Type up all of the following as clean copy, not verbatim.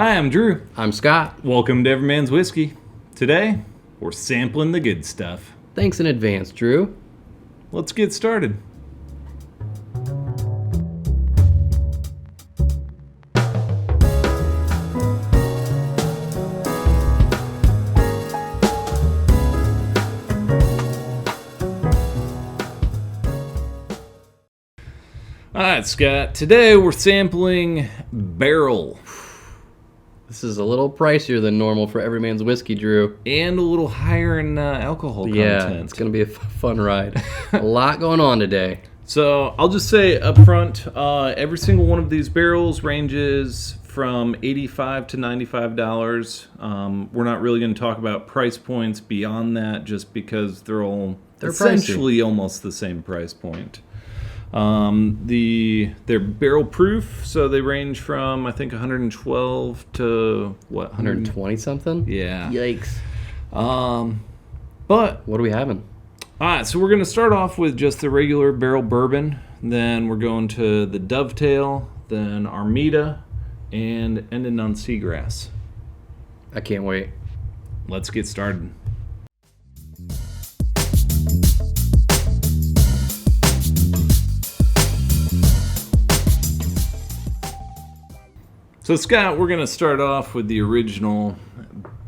Hi, I'm Drew. I'm Scott. Welcome to Everyman's Whiskey. Today, we're sampling the good stuff. Thanks in advance, Drew. Let's get started. Alright, Scott. Today we're sampling Barrell. This is a little pricier than normal for Everyman's Whiskey, Drew. And a little higher in alcohol content. Yeah, it's going to be a fun ride. A lot going on today. So I'll just say up front, every single one of these barrels ranges from $85 to $95. We're not really going to talk about price points beyond that just because they're essentially pricey. Almost the same price point. They're barrel proof, so they range from I think 112 to what? 120 something? Yeah. Yikes. But what are we having? all right, so we're going to start off with just the regular Barrell Bourbon. Then we're going to the Dovetail, then Armida, and ending on Seagrass. I can't wait. Let's get started. So Scott, we're going to start off with the original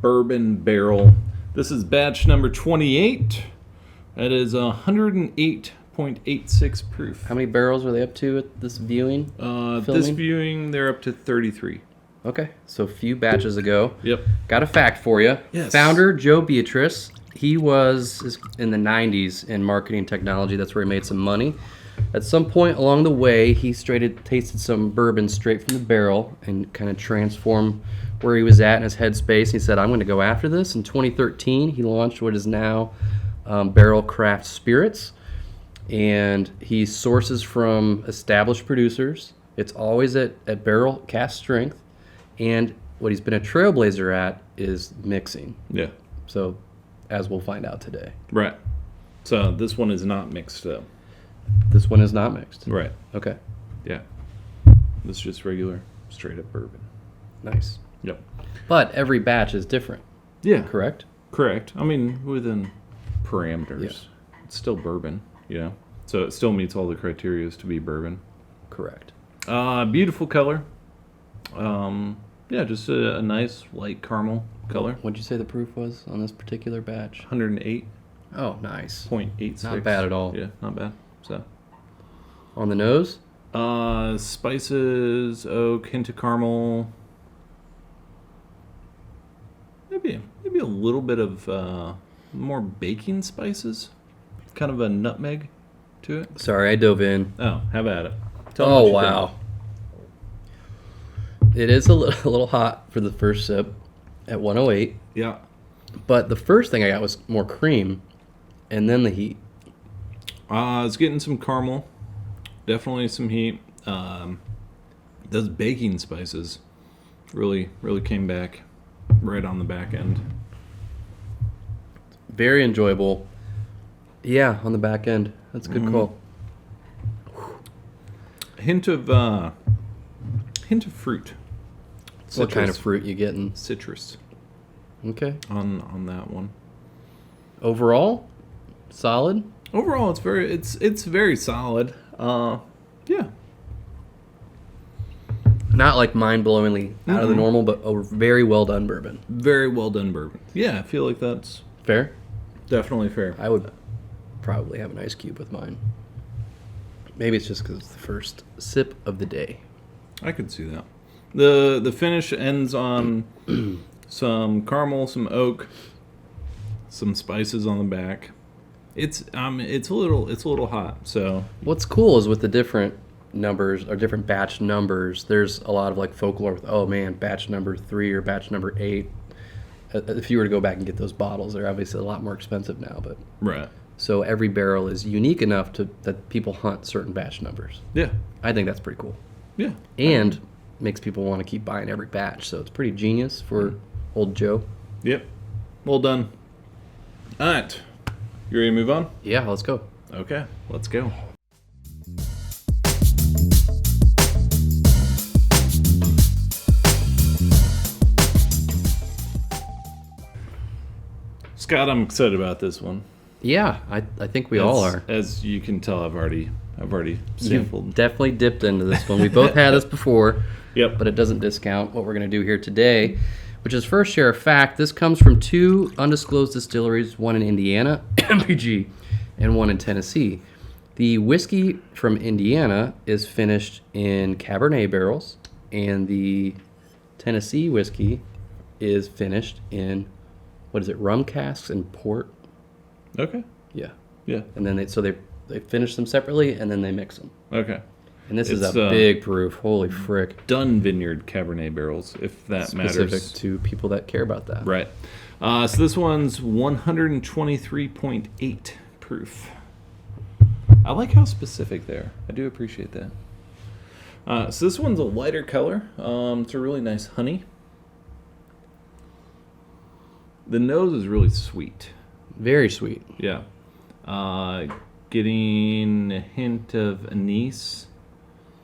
bourbon barrel. This is batch number 28. That is 108.86 proof. How many barrels are they up to at this viewing? This viewing, they're up to 33. Okay, so a few batches ago. Yep. Got a fact for you. Yes. Founder Joe Beatrice, he was in the 90s in marketing technology. That's where he made some money. At some point along the way, he tasted some bourbon straight from the barrel and kind of transformed where he was at in his headspace. He said, I'm going to go after this. In 2013, he launched what is now Barrell Craft Spirits. And he sources from established producers. It's always at barrel cast strength. And what he's been a trailblazer at is mixing. Yeah. So, as we'll find out today. Right. So this one is not mixed up. This one is not mixed. Right. Okay. Yeah. This is just regular, straight up bourbon. Nice. Yep. But every batch is different. Yeah. Correct? Correct. I mean, within parameters. Yeah. It's still bourbon, you know? So it still meets all the criteria to be bourbon. Correct. Beautiful color. Yeah, just a nice light caramel color. What'd you say the proof was on this particular batch? 108.86. Oh, nice. Not bad at all. Yeah, not bad. So On the nose? spices, oak, hint of caramel. Maybe a little bit of more baking spices. Kind of a nutmeg to it. Sorry, I dove in. Oh, have at it. Tell me Oh, what you wow. think. It is a little hot for the first sip at 108. Yeah. But the first thing I got was more cream and then the heat. It's getting some caramel. Definitely some heat. Those baking spices really came back right on the back end. Very enjoyable. Yeah, on the back end. That's a good call. Hint of fruit. What kind of fruit you getting? Citrus Okay. on that one. Overall, solid. Overall, it's very solid. Yeah. Not like mind-blowingly out of the normal, but a very well done bourbon. Very well done bourbon. Yeah, I feel like that's Fair? definitely fair. I would probably have an ice cube with mine. Maybe it's just because it's the first sip of the day. I could see that. The finish ends on some caramel, some oak, some spices on the back. It's a little hot. So What's cool is with the different numbers or different batch numbers, there's a lot of like folklore with, oh man, batch number 3 or batch number 8. If you were to go back and get those bottles, they're obviously a lot more expensive now, but right. so every barrel is unique enough that people hunt certain batch numbers. Yeah. I think that's pretty cool. Yeah. And makes people want to keep buying every batch, so it's pretty genius for old Joe. Yep. Well done. All right. You ready to move on? Yeah, let's go. Okay, let's go. Scott, I'm excited about this one. Yeah, I think we all are. As you can tell, I've already sampled. You've definitely dipped into this one. We both had this before. Yep. But it doesn't discount what we're going to do here today, which is first share a fact. This comes from 2 undisclosed distilleries, one in Indiana, MPG, and one in Tennessee. The whiskey from Indiana is finished in Cabernet barrels, and the Tennessee whiskey is finished in, rum casks and port? Okay. Yeah. Yeah. And then they finish them separately, and then they mix them. Okay. And this is a big proof. Holy frick. Dun Vineyard Cabernet barrels, if that matters. Specific to people that care about that. Right. So this one's 123.8 proof. I like how specific they are. I do appreciate that. So this one's a lighter color. It's a really nice honey. The nose is really sweet. Very sweet. Yeah. Getting a hint of anise.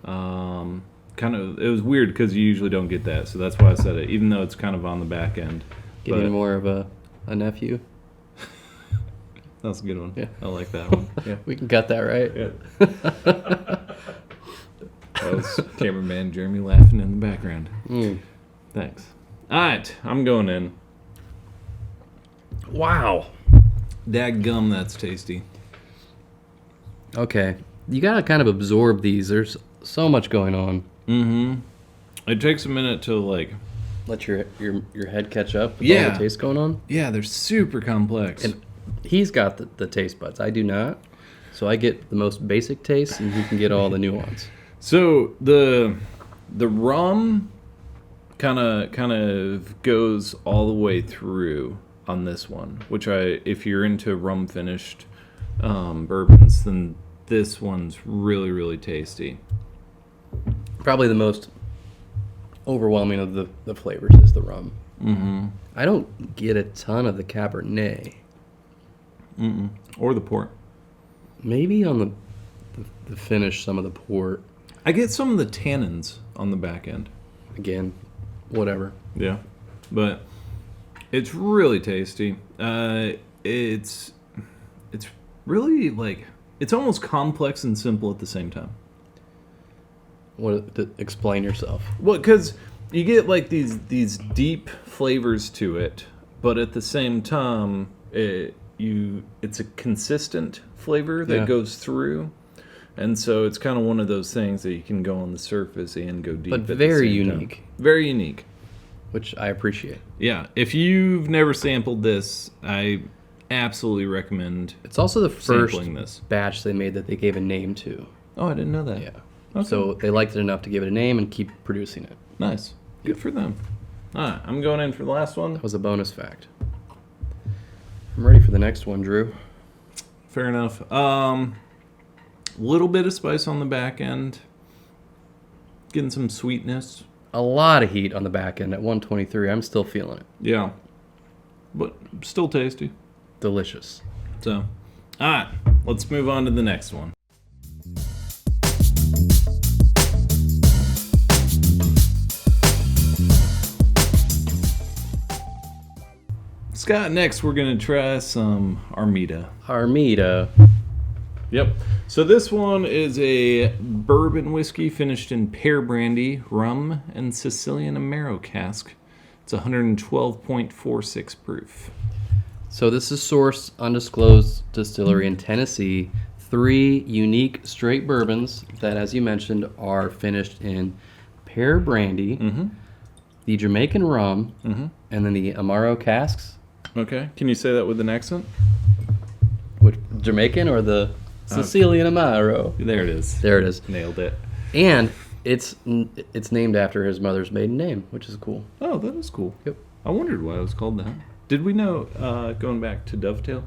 It was weird because you usually don't get that, so that's why I said it, even though it's kind of on the back end. Getting more of a nephew. That's a good one. Yeah. I like that one. Yeah. We can cut that, right? Yeah. That was cameraman Jeremy laughing in the background. Thanks. All right, I'm going in. Wow. Dadgum, that's tasty. Okay. You got to kind of absorb these. There's so much going on. Mm-hmm. It takes a minute to, like... Let your head catch up with all Yeah. the taste going on. Yeah, they're super complex. And he's got the taste buds. I do not. So I get the most basic taste, and he can get all the nuance. So the rum kind of goes all the way through on this one, which if you're into rum finished bourbons, then this one's really, really tasty. Probably the most overwhelming of the flavors is the rum. Mm-hmm. I don't get a ton of the Cabernet. Mm-mm. Or the port. Maybe on the finish, some of the port. I get some of the tannins on the back end. Again, whatever. Yeah, but it's really tasty. It's really like it's almost complex and simple at the same time. Explain yourself. Well, because you get like these deep flavors to it, but at the same time, it's a consistent flavor that goes through. And so it's kind of one of those things that you can go on the surface and go deep. But at the very same unique. time. Very unique. Which I appreciate. Yeah. If you've never sampled this, I absolutely recommend It's also the first sampling this. batch they made that they gave a name to. Oh, I didn't know that. Yeah. Okay. So they liked it enough to give it a name and keep producing it. Nice. Good for them. All right. I'm going in for the last one. That was a bonus fact. I'm ready for the next one, Drew. Fair enough. Little bit of spice on the back end. Getting some sweetness. A lot of heat on the back end at 123. I'm still feeling it. Yeah. But still tasty. Delicious. So, all right. Let's move on to the next one. Scott, next we're going to try some Armida. Armida. Yep. So this one is a bourbon whiskey finished in pear brandy, rum, and Sicilian Amaro cask. It's 112.46 proof. So this is sourced undisclosed distillery in Tennessee. 3 unique straight bourbons that, as you mentioned, are finished in pear brandy, the Jamaican rum, and then the Amaro casks. Okay. Can you say that with an accent? Which Jamaican or the Sicilian Amaro? There it is. There it is. Nailed it. And it's named after his mother's maiden name, which is cool. Oh, that is cool. Yep. I wondered why it was called that. Did we know, going back to Dovetail,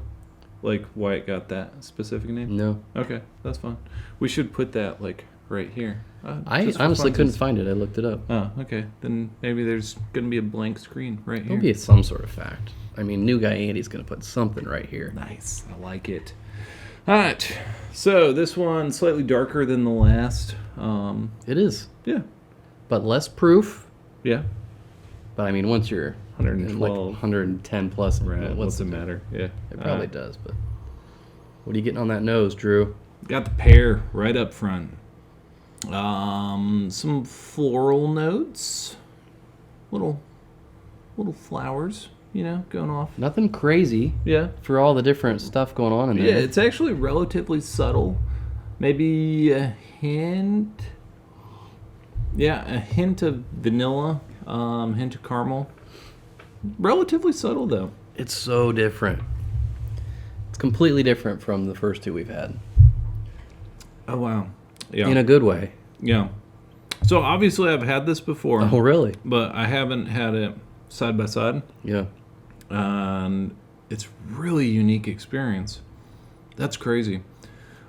like why it got that specific name? No. Okay, that's fine. We should put that like right here. I just for honestly couldn't funsies. find it. I looked it up. Oh, okay. Then maybe there's going to be a blank screen right here. There'll be some sort of fact. I mean, new guy Andy's going to put something right here. Nice. I like it. All right. So this one's slightly darker than the last. It is. Yeah. But less proof. Yeah. But I mean, once you're in, like 112. 110 plus, Right. What's the it matter? Yeah. It probably does, but what are you getting on that nose, Drew? Got the pear right up front. Some floral notes. Little flowers, going off. Nothing crazy Yeah. for all the different stuff going on in there. Yeah, it's actually relatively subtle. Maybe a hint. Yeah, a hint of vanilla, hint of caramel. Relatively subtle, though. It's so different. It's completely different from the first two we've had. Oh, wow. Yeah. In a good way. Yeah. So, obviously, I've had this before. Oh, really? But I haven't had it side by side. Yeah. And it's really unique experience. That's crazy.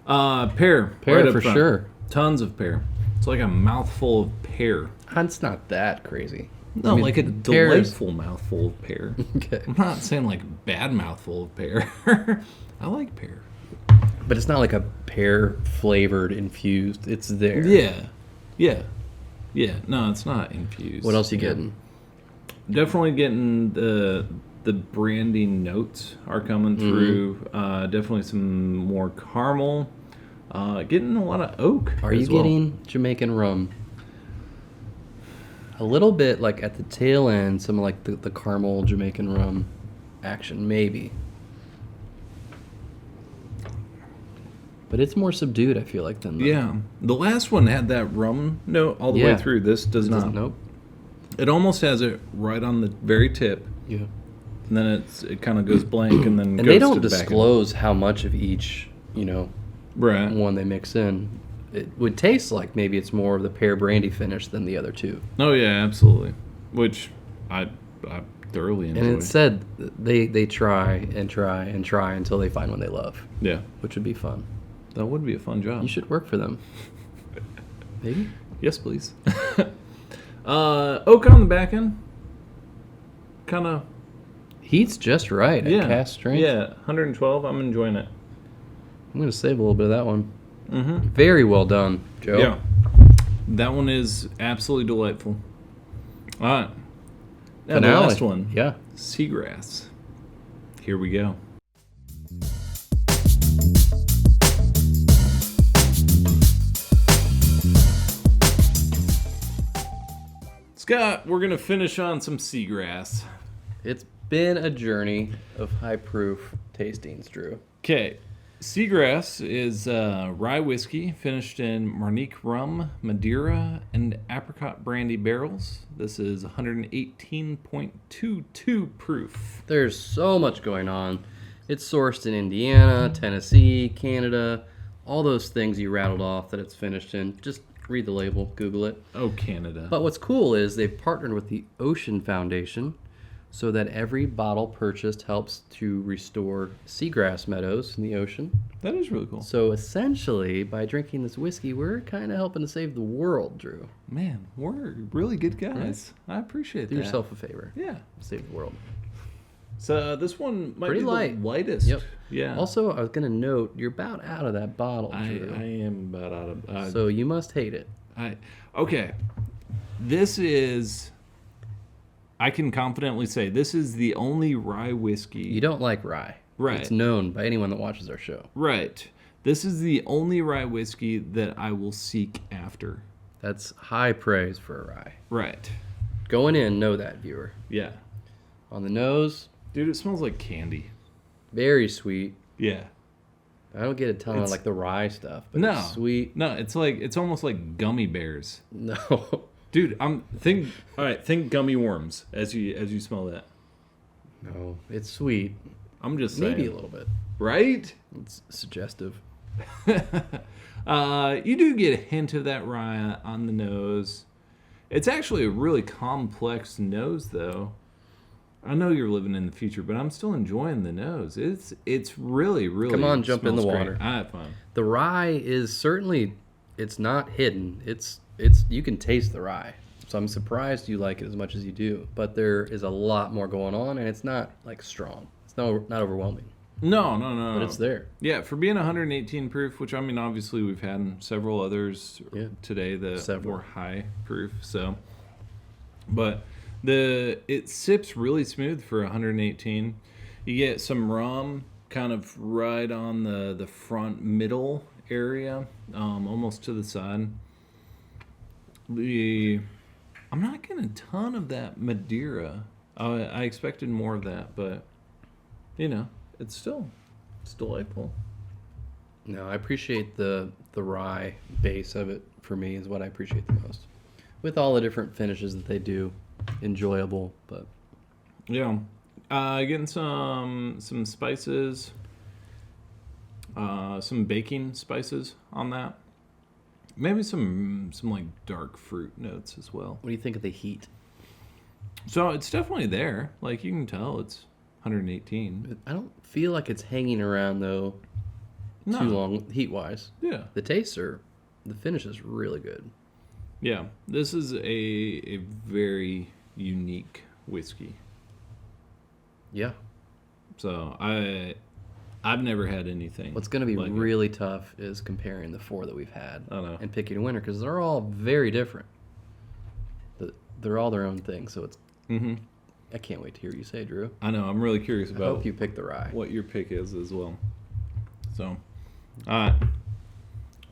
Pear. Pear right up for front. sure. Tons of pear. It's like a mouthful of pear. It's not that crazy. No, I mean, like a the pears- delightful mouthful of pear. Okay. I'm not saying like bad mouthful of pear. I like pear. But it's not like a pear flavored infused. It's there. Yeah. No, it's not infused. What else you getting? Definitely getting the brandy notes are coming through. Definitely some more caramel. Getting a lot of oak. Are you as well. getting Jamaican rum? A little bit, like at the tail end, some like the caramel Jamaican rum action, maybe. But it's more subdued, I feel like, than the... Yeah. The last one had that rum note all the way through. This does not. Nope. It almost has it right on the very tip. Yeah. And then it kind of goes blank and then And goes they don't to the back end. disclose how much of each, Right. one they mix in. It would taste like maybe it's more of the pear brandy finish than the other two. Oh, yeah, absolutely. Which I thoroughly enjoy. And it said they try and try and try until they find one they love, Yeah. which would be fun. That would be a fun job. You should work for them. Maybe? Yes, please. Oak on the back end. Kind of. Heat's just right Yeah. at cast strength. Yeah, 112. I'm enjoying it. I'm going to save a little bit of that one. Mm-hmm. Very well done, Joe. Yeah. That one is absolutely delightful. All right. Now the Finale. last one. Yeah. Seagrass. Here we go. Scott, we're going to finish on some seagrass. It's been a journey of high proof tastings, Drew. Okay. Seagrass is rye whiskey finished in Marnique rum, Madeira, and apricot brandy barrels. This is 118.22 proof. There's so much going on. It's sourced in Indiana, Tennessee, Canada, all those things you rattled off that it's finished in. Just read the label, Google it. Oh, Canada. But what's cool is they've partnered with the Ocean Foundation so that every bottle purchased helps to restore seagrass meadows in the ocean. That is really cool. So essentially, by drinking this whiskey, we're kind of helping to save the world, Drew. Man, we're really good guys. I appreciate Do that. yourself a favor. Yeah. Save the world. So this one might Pretty be light. the lightest. Yep. Yeah. Also, I was going to note, you're about out of that bottle, I Drew. am about out of... So you must hate it. Okay. This is... I can confidently say this is the only rye whiskey... You don't like rye. Right. It's known by anyone that watches our show. Right. This is the only rye whiskey that I will seek after. That's high praise for a rye. Right. Going in, know that, viewer. Yeah. On the nose, Dude, it smells like candy. very sweet. Yeah. I don't get a ton of It's- like the rye stuff, but No. it's sweet. No, it's almost like gummy bears. No. Dude, think gummy worms as you smell that. No, it's sweet. I'm just saying. Maybe a little bit. Right? It's suggestive. You do get a hint of that rye on the nose. It's actually a really complex nose, though. I know you're living in the future, but I'm still enjoying the nose. It's really, really. Come on, jump in the smells water. great. All right, fine. The rye is certainly, it's not hidden. It's you can taste the rye. So I'm surprised you like it as much as you do. But there is a lot more going on, and it's not like strong. It's not overwhelming, No. but it's there. Yeah, for being 118 proof, which I mean, obviously we've had several others Yeah. today that Several. were high proof. So, but It sips really smooth for 118. You get some rum kind of right on the front middle area, almost to the side. I'm not getting a ton of that Madeira. I expected more of that, but it's delightful. No, I appreciate the rye base of it. For me, is what I appreciate the most. With all the different finishes that they do, enjoyable, but Yeah, getting some spices, some baking spices on that. Maybe some like dark fruit notes as well. what do you think of the heat? So it's definitely there. Like you can tell, it's 118. I don't feel like it's hanging around though No. too long heat wise. Yeah, The finish is really good. yeah. This is a very unique whiskey. Yeah. So I've never had anything. What's going to be like it. really tough is comparing the four that we've had I know. and picking a winner because they're all very different. They're all their own thing, so it's. Mm-hmm. I can't wait to hear you say, Drew. I know. I'm really curious I about hope you pick the rye. what your pick is as well. So, all right,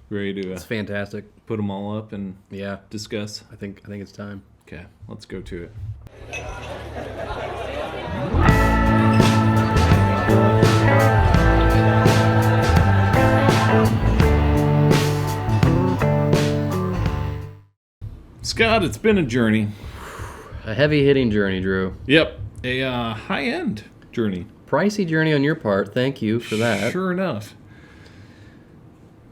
ready to It's fantastic. put them all up and Yeah, discuss. I think it's time. Okay, let's go to it. Scott, it's been a journey. A heavy hitting journey, Drew. Yep, a high-end journey. Pricey journey on your part. Thank you for that. Sure enough.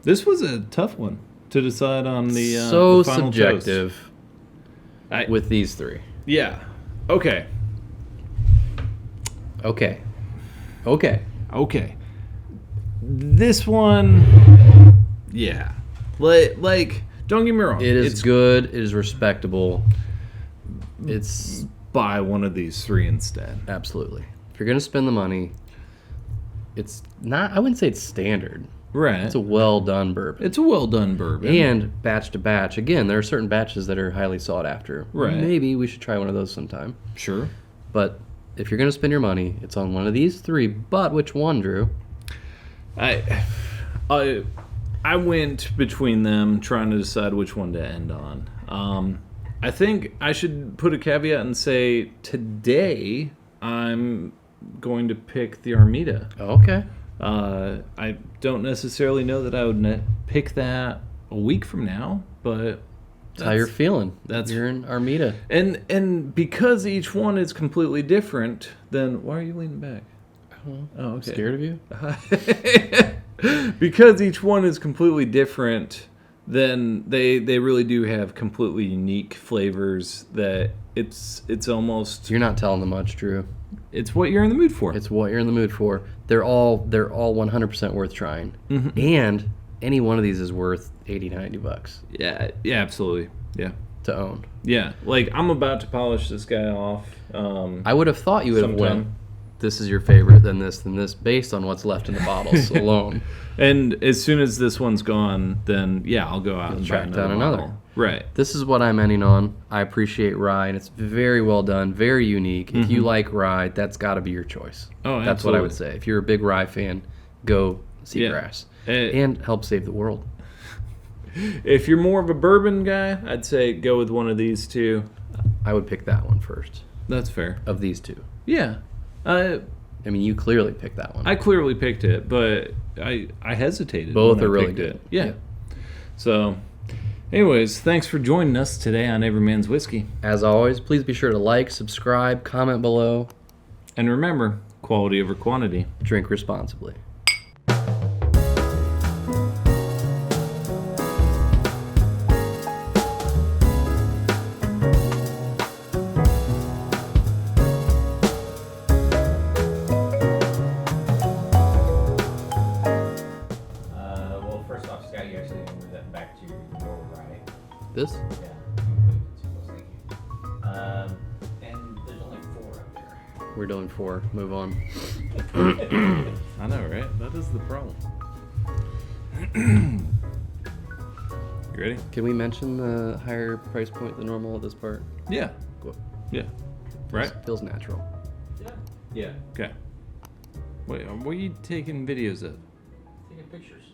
This was a tough one to decide on the So the final subjective toast. with these three. Yeah. Okay. Okay. This one, yeah. Like don't get me wrong. It is It's good. It is respectable. It's buy one of these three instead. absolutely. If you're gonna spend the money, it's not. I wouldn't say it's standard. Right. It's a well done bourbon. It's a well done bourbon. And batch to batch. Again, there are certain batches that are highly sought after. Right. Maybe we should try one of those sometime. Sure. But if you're gonna spend your money, it's on one of these three. But which one, Drew? I went between them trying to decide which one to end on. I think I should put a caveat and say today I'm going to pick the Armida. Okay. I don't necessarily know that I would pick that a week from now, but That's how you're feeling. that's- You're in Armida. and because each one is completely different, then why are you leaning back? Oh, okay. Scared of you? Because each one is completely different, then they really do have completely unique flavors that it's almost You're not telling them much, Drew. it's what you're in the mood for. It's what you're in the mood for. They're all 100% worth trying. Mm-hmm. And any one of these is worth $80-$90 yeah, absolutely. Yeah. to own. Yeah. Like I'm about to polish this guy off. I would have thought you would have Sometime. went, this is your favorite, than this, based on what's left in the bottles alone. And as soon as this one's gone, then yeah, I'll go out and track buy down another. bottle. Right. This is what I'm ending on. I appreciate rye, and it's very well done, very unique. If you like rye, that's got to be your choice. Oh, That's what I would absolutely. say. If you're a big rye fan, go Seagrass. Eh, And help save the world. If you're more of a bourbon guy, I'd say go with one of these two. I would pick that one first That's fair. of these two. Yeah. I mean, you clearly picked that one. I clearly picked it, but I hesitated. Both when I are really picked good. it. Yeah. So, anyways, thanks for joining us today on Every Man's Whiskey. As always, please be sure to like, subscribe, comment below. And remember, quality over quantity. Drink responsibly. Well, first off, Scott, you actually move that back to your right. This? Yeah, you moved it too close. Thank you. And there's only 4 up there. We're doing 4. Move on. I know, right? That is the problem. You ready? Can we mention the higher price point than normal at this part? Yeah. Cool. Yeah. Right? Feels natural. Yeah. Okay. Wait, what are you taking videos of? Taking pictures.